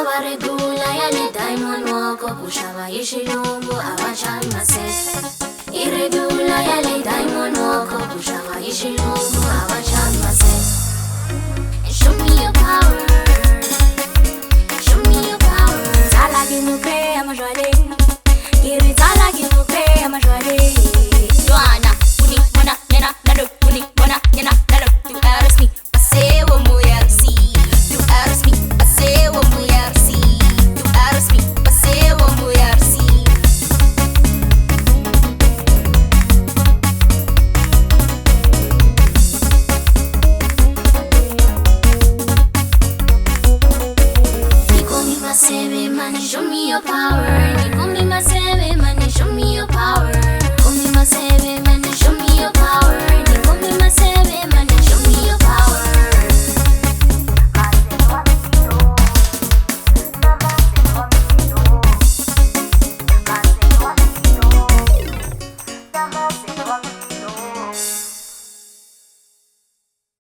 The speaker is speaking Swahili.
varegula yale diamond woko kushava yishilungu Kambani Maseve. Irregular yale diamond woko kushava yishilungu Kambani Maseve. And show me your power, show me your power. Tsala give me pray, I'm a joie. Kiri tsala give me pray, I'm a joie. Joanna, uni mona nena nado, uni mona nena nado. Tu eres mi paseo Mpanyasi. Tu eres mi paseo Mpanyasi. Tu eres mi paseo Mpanyasi. Kambani Maseve, man, show me your power.